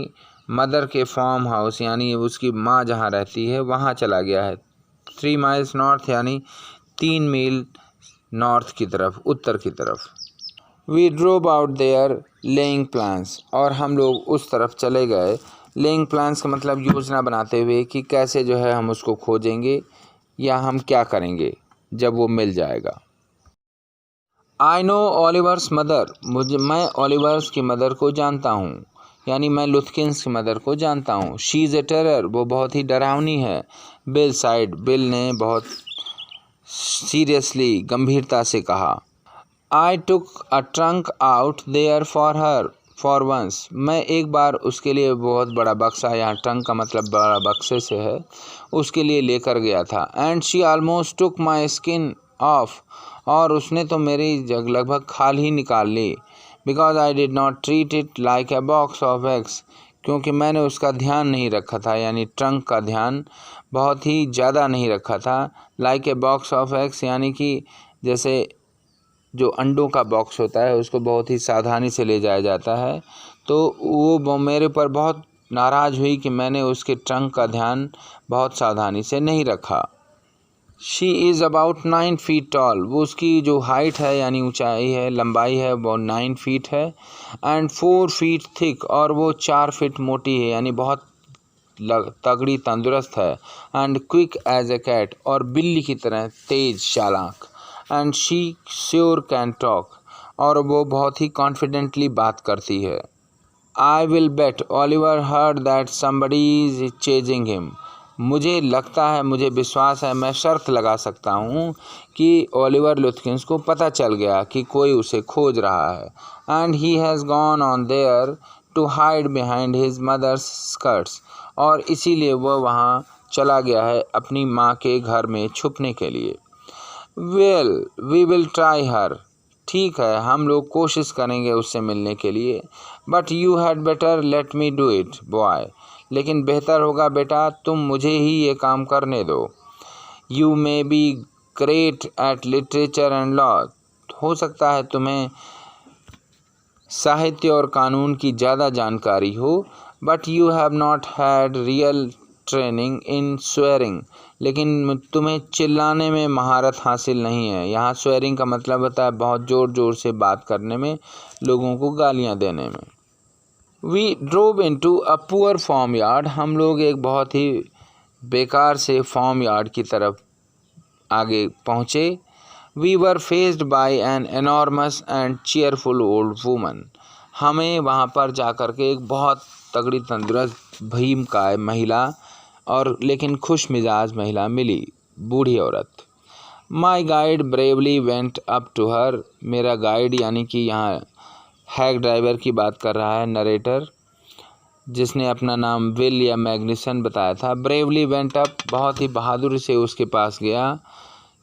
मदर के फार्म हाउस यानी उसकी माँ जहाँ रहती है वहाँ चला गया है। 3 miles north यानी 3 मील नॉर्थ की तरफ, उत्तर की तरफ। We drove out there laying plans, और हम लोग उस तरफ चले गए। लेइंग प्लान्स का मतलब योजना बनाते हुए कि कैसे जो है हम उसको खोजेंगे या हम क्या करेंगे जब वो मिल जाएगा। आई नो ओलिवर्स मदर, मैं ओलिवर्स की मदर को जानता हूँ, यानी मैं लुथकिंस की मदर को जानता हूँ। शी इज़ ए टेरर, वो बहुत ही डरावनी है। बिल साइड, बिल ने बहुत सीरियसली, गंभीरता से कहा। I took a trunk out there for her for once, मैं एक बार उसके लिए बहुत बड़ा बक्सा, यहाँ ट्रंक का मतलब बड़ा बक्से से है, उसके लिए लेकर गया था। And she almost took my skin off, और उसने तो मेरी जग लगभग खाल ही निकाल ली। Because I did not treat it like a box of eggs, क्योंकि मैंने उसका ध्यान नहीं रखा था, यानी ट्रंक का ध्यान बहुत ही ज़्यादा नहीं रखा था। Like a box of eggs यानी कि जैसे जो अंडों का बॉक्स होता है उसको बहुत ही सावधानी से ले जाया जाता है। तो वो मेरे ऊपर बहुत नाराज़ हुई कि मैंने उसके ट्रंक का ध्यान बहुत सावधानी से नहीं रखा। She is about 9 feet tall, वो उसकी जो हाइट है यानी ऊंचाई है, लंबाई है, वो 9 फीट है। एंड 4 फीट थिक, और वो 4 फीट मोटी है, यानी बहुत तगड़ी तंदुरुस्त है। And quick as a cat, और बिल्ली की तरह तेज चालाक। And she sure can talk, और वो बहुत ही कॉन्फिडेंटली बात करती है। I will bet Oliver heard that somebody is chasing him, मुझे लगता है, मुझे विश्वास है, मैं शर्त लगा सकता हूँ कि ओलिवर लुथकिंस को पता चल गया कि कोई उसे खोज रहा है। And he has gone on there to hide behind his mother's skirts, और इसीलिए वह वहाँ चला गया है अपनी माँ के घर में छुपने के लिए। वेल वी विल ट्राई हर, ठीक है हम लोग कोशिश करेंगे उससे मिलने के लिए। But you had better let me do it boy, लेकिन बेहतर होगा बेटा तुम मुझे ही ये काम करने दो। You may be great at literature and law, हो सकता है तुम्हें साहित्य और कानून की ज़्यादा जानकारी हो। But you have not had real training in swearing, लेकिन तुम्हें चिल्लाने में महारत हासिल नहीं है। यहाँ स्वेरिंग का मतलब होता है बहुत ज़ोर ज़ोर से बात करने में, लोगों को गालियाँ देने में। We drove into a poor farm yard, हम लोग एक बहुत ही बेकार से फार्म यार्ड की तरफ आगे पहुँचे। We were faced by an enormous and cheerful old woman, हमें वहाँ पर जाकर के एक बहुत तगड़ी तंदुरुस्त भीमकाय महिला और लेकिन खुश मिजाज महिला मिली, बूढ़ी औरत। My guide bravely went up to her, मेरा गाइड यानी कि यहाँ हैक ड्राइवर की बात कर रहा है नरेटर, जिसने अपना नाम विल या मैग्निसन बताया था। ब्रेवली वेंट अप, बहुत ही बहादुरी से उसके पास गया,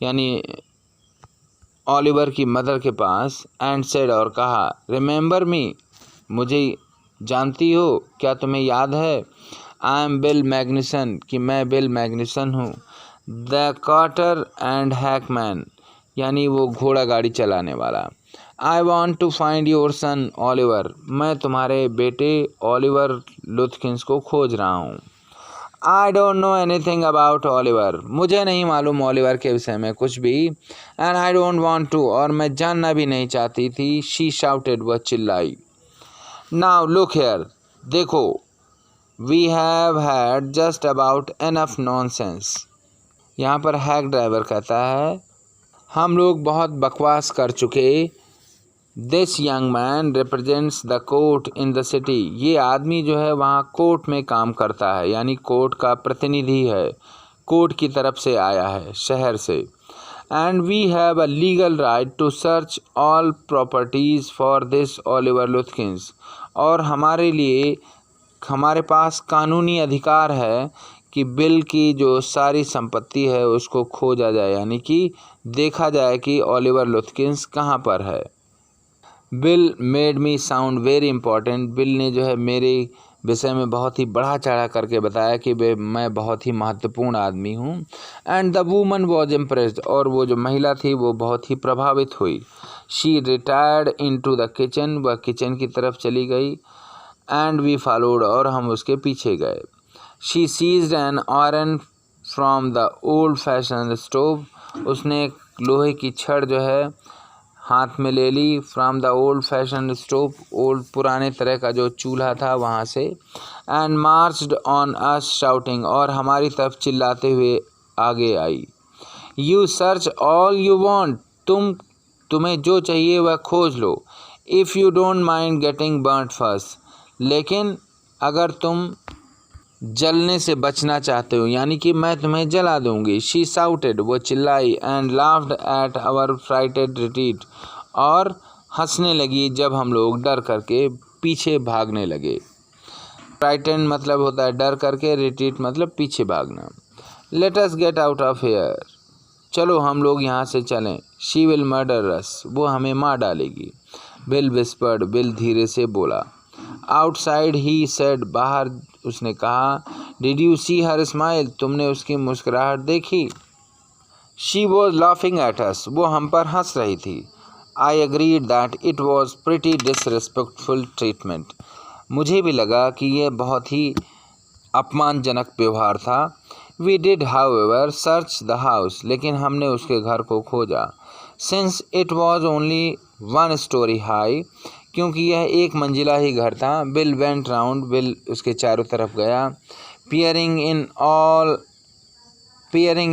यानी ओलिवर की मदर के पास। एंड सेड, और कहा, रिमेंबर मी, मुझे जानती हो, क्या तुम्हें याद है? आई एम बिल मैग्निसन, कि मैं बिल मैग्निसन हूँ। द कार्टर एंड हैकमैन, यानी वो घोड़ा गाड़ी चलाने वाला। I want to find your son Oliver, मैं तुम्हारे बेटे ओलिवर लुथकिंस को खोज रहा हूँ। I don't know anything about Oliver, मुझे नहीं मालूम ओलिवर के विषय में कुछ भी। And I don't want to, और मैं जानना भी नहीं चाहती थी। शी शाउटेड, वह चिल्लाई। नाउ लुक हियर, देखो, we have had just about enough nonsense, यहाँ पर हैक ड्राइवर कहता है हम लोग बहुत बकवास कर चुके। This young man represents the court in the city, ये आदमी जो है वहाँ कोर्ट में काम करता है, यानी कोर्ट का प्रतिनिधि है, कोर्ट की तरफ से आया है, शहर से। And we have a legal right to search all properties for this Oliver Lutkins, और हमारे पास कानूनी अधिकार है कि बिल की जो सारी संपत्ति है उसको खोजा जाए, यानी कि देखा जाए कि ओलिवर लुथकिंस कहाँ पर है। Bill made me sound very important, bill ने जो है मेरे विषय में बहुत ही बढ़ा चढ़ा करके बताया कि मैं बहुत ही महत्वपूर्ण आदमी हूँ। And the woman was impressed, और वो जो महिला थी वो बहुत ही प्रभावित हुई। She retired into the kitchen, वह किचन की तरफ चली गई। एंड वी फॉलोड, और हम उसके पीछे गए। She seized an iron from the old fashion stove, उसने एक लोहे की छड़ जो है हाथ में ले ली। From the old fashion stove, old पुराने तरह का जो चूल्हा था वहाँ से। And marched on us shouting, और हमारी तरफ चिल्लाते हुए आगे आई। You search all you want, तुम्हें जो चाहिए वह खोज लो। If you don't mind getting burned first, लेकिन अगर तुम जलने से बचना चाहते हो, यानी कि मैं तुम्हें जला दूंगी। शी साउटेड, वो चिल्लाई। And laughed at our frightened retreat, और हंसने लगी जब हम लोग डर करके पीछे भागने लगे। फ्राइटेड मतलब होता है डर करके, रिट्रीट मतलब पीछे भागना। Let us get out of here, चलो हम लोग यहाँ से चलें। शी विल मर्डर अस, वो हमें मार डालेगी। बिल विस्पर्ड, बिल धीरे से बोला। आउटसाइड ही सेड, बाहर उसने कहा। Did you see her smile, तुमने उसकी मुस्कुराहट देखी? She was laughing at us, वो हम पर हंस रही थी। I agreed that it was pretty disrespectful treatment, मुझे भी लगा कि यह बहुत ही अपमानजनक व्यवहार था। We did however search the house, लेकिन हमने उसके घर को खोजा। Since it was only 1 story high, क्योंकि यह 1 मंजिला ही घर था। बिल वेंट राउंड, बिल उसके चारों तरफ गया। Peering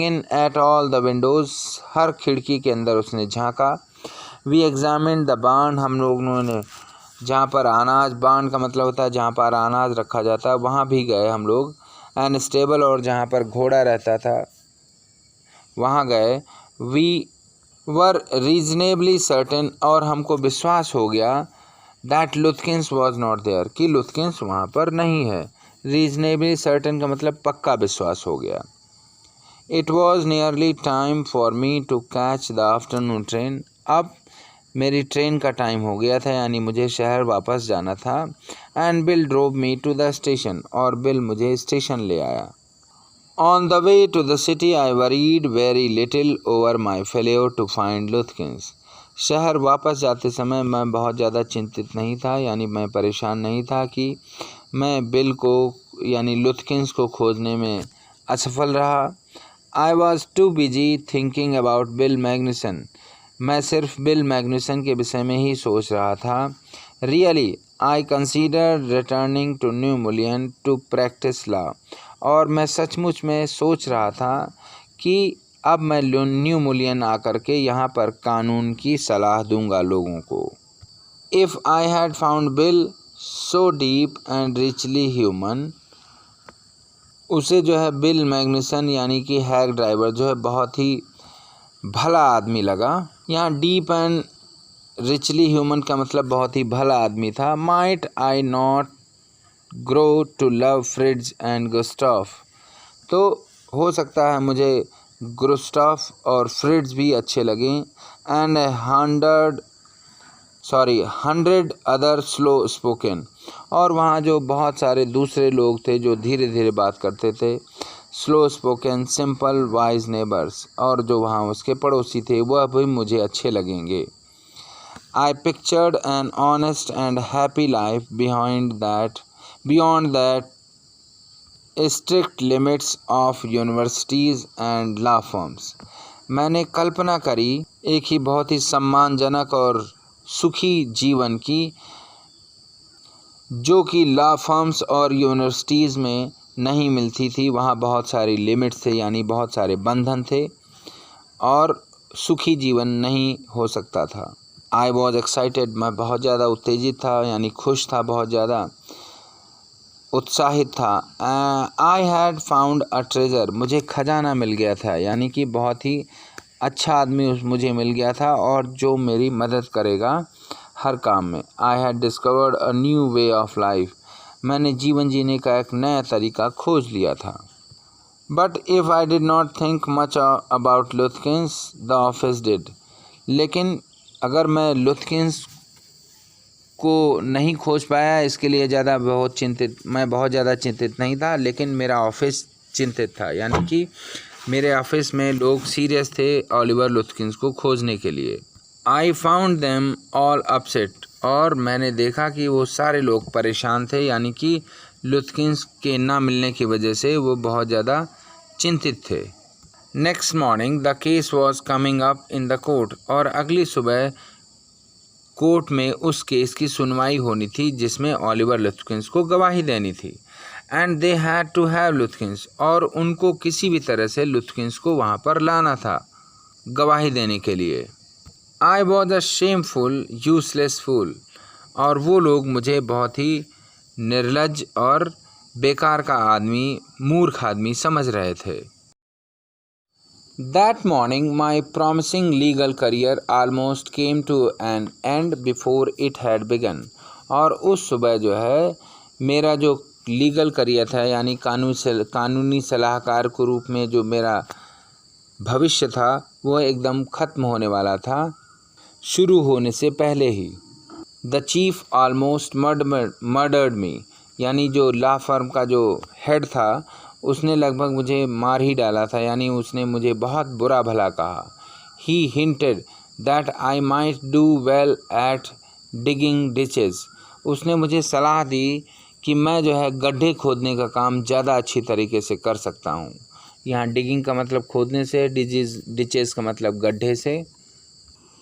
in at all the windows, हर खिड़की के अंदर उसने झांका। वी एग्जामिन्ड द बार्न, हम लोगों ने जहाँ पर अनाज, बार्न का मतलब होता है जहाँ पर अनाज रखा जाता है, वहाँ भी गए हम लोग। एंड स्टेबल, और जहाँ पर घोड़ा रहता था वहाँ गए। वी वर रीजनेबली सर्टेन, और हमको विश्वास हो गया दैट लुथकिंस वॉज नॉट देयर, कि लुथकिंस वहाँ पर नहीं है। रीजनेबली सर्टेन का मतलब पक्का विश्वास हो गया। It was nearly time for me to catch the afternoon train, अब मेरी ट्रेन का टाइम हो गया था, यानी मुझे शहर वापस जाना था। And Bill drove me to the station, और बिल मुझे स्टेशन ले आया। On the way to the city I worried very little over my failure to find Lutkins, शहर वापस जाते समय मैं बहुत ज़्यादा चिंतित नहीं था, यानी मैं परेशान नहीं था कि मैं बिल को यानी लुथकिंस को खोजने में असफल रहा। I was too busy thinking about Bill Magnuson, मैं सिर्फ बिल मैग्नुसन के विषय में ही सोच रहा था। Really I consider returning to New Mullion to practise law, और मैं सचमुच में सोच रहा था कि अब मैं न्यू मुलियन आकर के यहाँ पर कानून की सलाह दूंगा लोगों को। If I had found bill so deep and richly human, उसे जो है बिल मैग्नुसन यानी कि हैग ड्राइवर जो है बहुत ही भला आदमी लगा। यहाँ डीप एंड रिचली ह्यूमन का मतलब बहुत ही भला आदमी था। Might I not grow to love Fritz and Gustaf, तो हो सकता है मुझे गुस्टाफ और फ्रिड्ज भी अच्छे लगें। एंड 100 अदर स्लो स्पोकन, और वहाँ जो बहुत सारे दूसरे लोग थे जो धीरे धीरे बात करते थे। Slow spoken simple wise neighbours, और जो वहाँ उसके पड़ोसी थे वह भी मुझे अच्छे लगेंगे। I pictured an honest and happy life beyond that strict limits of universities and law firms, मैंने कल्पना करी एक ही बहुत ही सम्मानजनक और सुखी जीवन की, जो कि लॉ फर्म्स और यूनिवर्सिटीज़ में नहीं मिलती थी। वहाँ बहुत सारी लिमिट्स थे, यानी बहुत सारे बंधन थे, और सुखी जीवन नहीं हो सकता था। आई वॉज एक्साइटेड, मैं बहुत ज़्यादा उत्तेजित था, यानी खुश था, बहुत ज़्यादा उत्साहित था। I had found a treasure, मुझे खजाना मिल गया था, यानी कि बहुत ही अच्छा आदमी मुझे मिल गया था और जो मेरी मदद करेगा हर काम में। I had discovered a new way of life, मैंने जीवन जीने का एक नया तरीका खोज लिया था। But if I did not think much about Lutkins the office did, लेकिन अगर मैं लुथकिंस को नहीं खोज पाया, इसके लिए मैं बहुत ज़्यादा चिंतित नहीं था, लेकिन मेरा ऑफिस चिंतित था, यानी कि मेरे ऑफिस में लोग सीरियस थे ओलिवर लुथकिंस को खोजने के लिए। I found them all upset, और मैंने देखा कि वो सारे लोग परेशान थे, यानी कि लुथकिंस के ना मिलने की वजह से वो बहुत ज़्यादा चिंतित थे। Next morning the case was coming up in the court, और अगली सुबह कोर्ट में उस केस की सुनवाई होनी थी जिसमें ओलिवर लुथकिंस को गवाही देनी थी। And they had to have Lutkins, और उनको किसी भी तरह से लुथकिंस को वहाँ पर लाना था गवाही देने के लिए। I was a shameful useless fool, और वो लोग मुझे बहुत ही निर्लज और बेकार का आदमी, मूर्ख आदमी समझ रहे थे। That morning my promising legal career almost came to an end before it had begun, और उस सुबह जो है मेरा जो लीगल करियर था, यानी कानूनी सलाहकार के रूप में जो मेरा भविष्य था वो एकदम ख़त्म होने वाला था, शुरू होने से पहले ही। द चीफ ऑलमोस्ट मर्डर्ड मी, यानी जो लॉ फर्म का जो हेड था उसने लगभग मुझे मार ही डाला था, यानी उसने मुझे बहुत बुरा भला कहा। He hinted that I might do well at digging ditches, उसने मुझे सलाह दी कि मैं जो है गड्ढे खोदने का काम ज़्यादा अच्छी तरीके से कर सकता हूँ। यहाँ डिगिंग का मतलब खोदने से, डिचेस का मतलब गड्ढे से।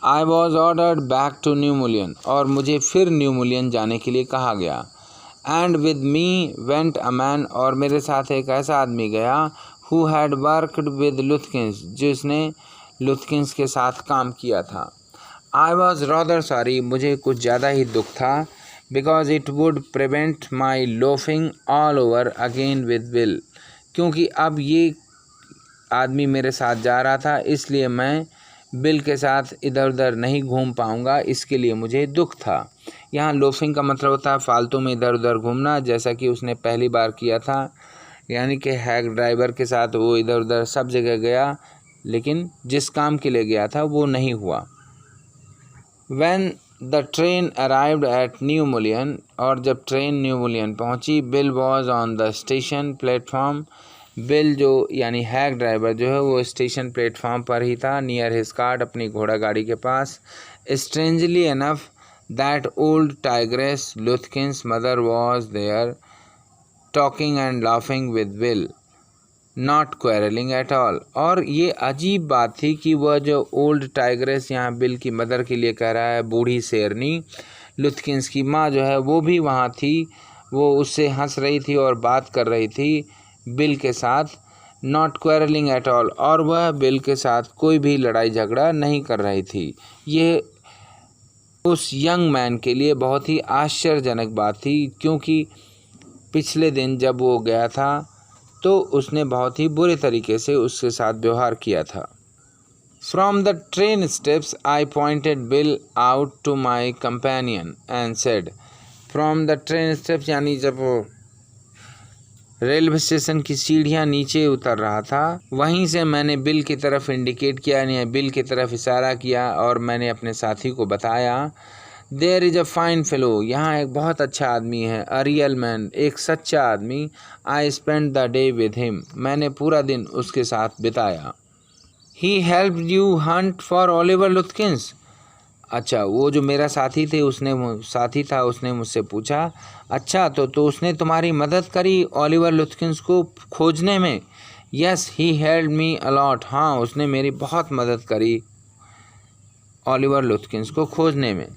I was ordered back to New Mullion, और मुझे फिर न्यू मुलियन जाने के लिए कहा गया। And with me went a man, और मेरे साथ एक ऐसा आदमी गया हु हैड वर्कड विद लुथकिंस, जिसने लुथकिंस के साथ काम किया था। आई वॉज रॉदर सॉरी, मुझे कुछ ज़्यादा ही दुख था, because it would prevent my loafing all over again with will, क्योंकि अब ये आदमी मेरे साथ जा रहा था, इसलिए मैं बिल के साथ इधर उधर नहीं घूम पाऊँगा, इसके लिए मुझे दुख था। यहाँ लोफिंग का मतलब होता है फालतू में इधर उधर घूमना, जैसा कि उसने पहली बार किया था, यानी कि हैक ड्राइवर के साथ वो इधर उधर सब जगह गया, लेकिन जिस काम के लिए गया था वो नहीं हुआ। When the train arrived at new Mullion, और जब ट्रेन न्यू मुलियन पहुंची, bill was on the station platform, bill जो यानी हैक ड्राइवर जो है वो स्टेशन प्लेटफॉर्म पर ही था, नियर हिज कार्ट, अपनी घोड़ा गाड़ी के पास। Strangely enough that old tigress Lutkins mother was there, talking and laughing with Bill, not quarreling at all. और ये अजीब बात थी कि वह जो ओल्ड टाइग्रेस, यहाँ बिल की मदर के लिए कह रहा है, बूढ़ी शेरनी, लुथकिंस की माँ जो है वो भी वहाँ थी, वो उससे हंस रही थी और बात कर रही थी बिल के साथ, नॉट क्वेरलिंग एट ऑल, और वह बिल के साथ कोई भी लड़ाई झगड़ा नहीं कर रही थी। ये उस यंग मैन के लिए बहुत ही आश्चर्यजनक बात थी, क्योंकि पिछले दिन जब वो गया था तो उसने बहुत ही बुरे तरीके से उसके साथ व्यवहार किया था। From the train steps I pointed Bill out to my companion and said, from the train steps यानी जब वो रेलवे स्टेशन की सीढ़ियाँ नीचे उतर रहा था, वहीं से मैंने बिल की तरफ इंडिकेट किया, यानी बिल की तरफ इशारा किया, और मैंने अपने साथी को बताया, there is a fine fellow, यहाँ एक बहुत अच्छा आदमी है, अ रियल मैन, एक सच्चा आदमी, I spend the day with him, मैंने पूरा दिन उसके साथ बिताया। He help you hunt for Oliver Lutkins, अच्छा वो जो मेरा साथी था उसने मुझसे पूछा, अच्छा तो उसने तुम्हारी मदद करी ओलिवर लुथकिंस को खोजने में? Yes he help me a lot, हाँ उसने मेरी बहुत मदद करी ओलिवर लुथकिंस को खोजने में।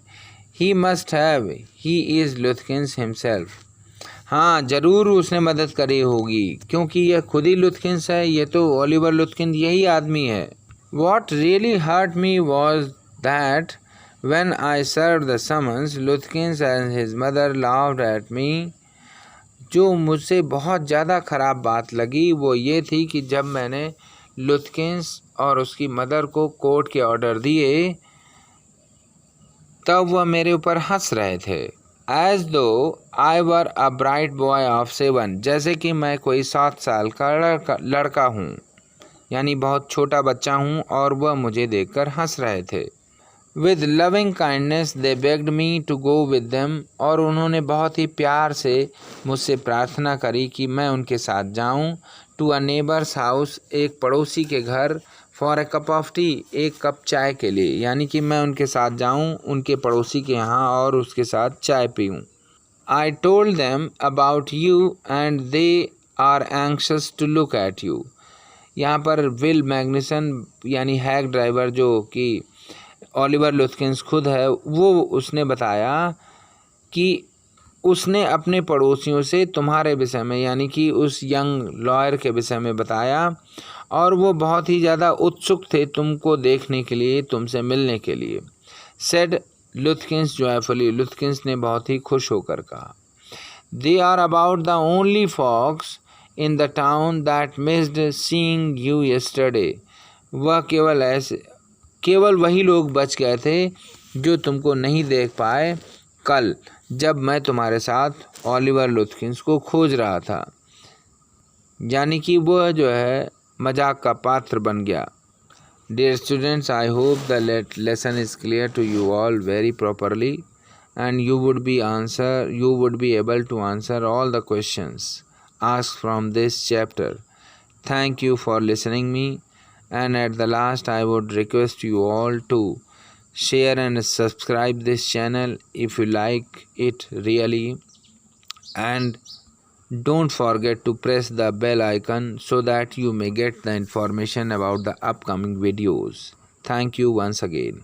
He must have, he is Lutkins himself, हाँ ज़रूर उसने मदद करी होगी, क्योंकि यह खुद ही लुथकिंस है, ये तो ओलिवर लुथकिंस यही आदमी है। What really hurt me was that when I served the summons, Luthkins and his mother laughed at me, जो मुझसे बहुत ज़्यादा ख़राब बात लगी वो ये थी कि जब मैंने लुथकिंस और उसकी मदर को कोर्ट के ऑर्डर दिए, तब वह मेरे ऊपर हंस रहे थे। एज दो आई वर अ ब्राइट बॉय ऑफ 7, जैसे कि मैं कोई 7 साल का लड़का हूँ, यानी बहुत छोटा बच्चा हूँ, और वह मुझे देखकर हंस रहे थे। With loving kindness they begged me to go with them, और उन्होंने बहुत ही प्यार से मुझसे प्रार्थना करी कि मैं उनके साथ जाऊं। To a neighbor's house, एक पड़ोसी के घर, for a cup of tea, एक कप चाय के लिए, यानी कि मैं उनके साथ जाऊं उनके पड़ोसी के यहाँ और उसके साथ चाय पीऊं। I told them about you and they are anxious to look at you, यहाँ पर विल मैग्निसन यानी हैक ड्राइवर जो कि ओलिवर लुथकिंस खुद है, वो उसने बताया कि उसने अपने पड़ोसियों से तुम्हारे विषय में, यानी कि उस यंग लॉयर के विषय में बताया, और वो बहुत ही ज़्यादा उत्सुक थे तुमको देखने के लिए, तुमसे मिलने के लिए। सेड लुथकिंस जॉयफुली, लुथकिंस ने बहुत ही खुश होकर कहा। They are about the only folks in the town that missed seeing you yesterday, वह केवल वही लोग बच गए थे जो तुमको नहीं देख पाए कल, जब मैं तुम्हारे साथ ओलिवर लुथकिंस को खोज रहा था, यानी कि वह जो है मजाक का पात्र बन गया। Dear students, I hope the lesson is clear to you all very properly, and you would be able to answer all the questions asked from this chapter. Thank you for listening me, and at the last I would request you all to share and subscribe this channel if you like it really, and don't forget to press the bell icon so that you may get the information about the upcoming videos. Thank you once again.